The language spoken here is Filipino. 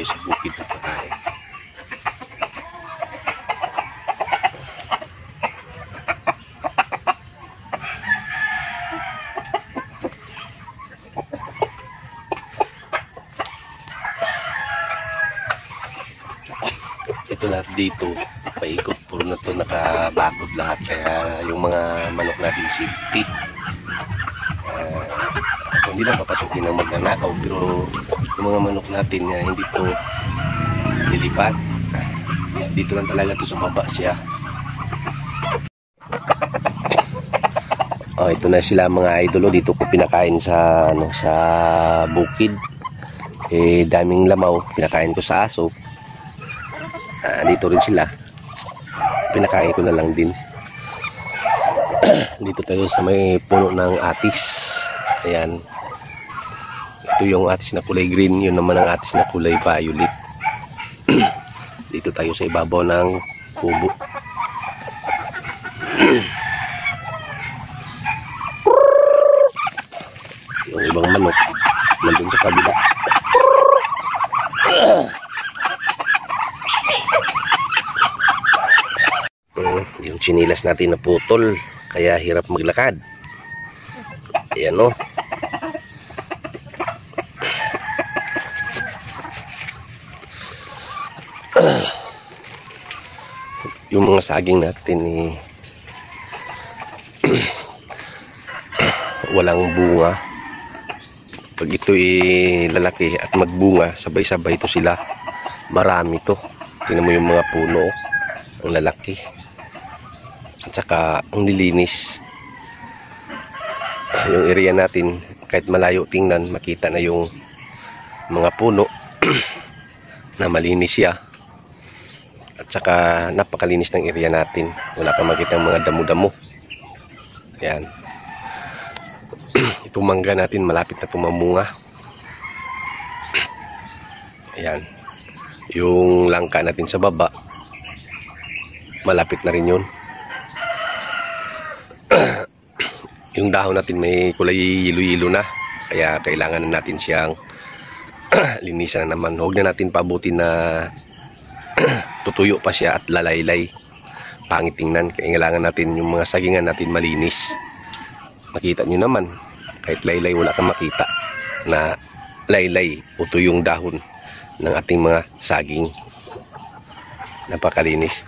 Sa bukid na pagkain. Ito lahat dito paikot, puro na to nakabakod lahat, kaya yung mga manok natin safety. Hindi na papasukin ng magnanakaw, pero yung mga manok natin hindi to lilipat. Dito lang talaga to sa baba siya. Ito na sila mga idolo. Dito ko pinakain sa sa bukid. Daming lamaw, pinakain ko sa aso. Dito rin sila, pinakain ko na lang din. Dito tayo sa may puno ng atis. Ayan, ito yung atis na kulay green, yun naman ang atis na kulay violet. Dito tayo sa ibabaw ng kubo. Yung ibang manok nandun sa kabila. Yung chinilas natin na putol, kaya hirap maglakad. Ayan o. Yung mga saging natin walang bunga. Pag ito'y lalaki at magbunga, sabay-sabay ito sila. Marami to. Tingnan mo yung mga puno, ang lalaki. At saka ang lilinis. Yung area natin, kahit malayo tingnan, makita na yung mga puno na malinis siya. At saka napakalinis ng area natin. Wala kang makita ng mga damo-damo. Ayan. Itong mangga natin malapit na tumamunga. Ayan. Yung langka natin sa baba, malapit na rin yun. Yung dahon natin may kulay yelo-yelo na, kaya kailangan na natin siyang linisan na naman. Huwag na natin pabutin na tutuyo pa siya at lalaylay, pangit tingnan. Kailangan natin yung mga sagingan natin malinis. Makita nyo naman, kahit laylay wala kang makita na laylay o tuyong dahon ng ating mga saging. Napakalinis.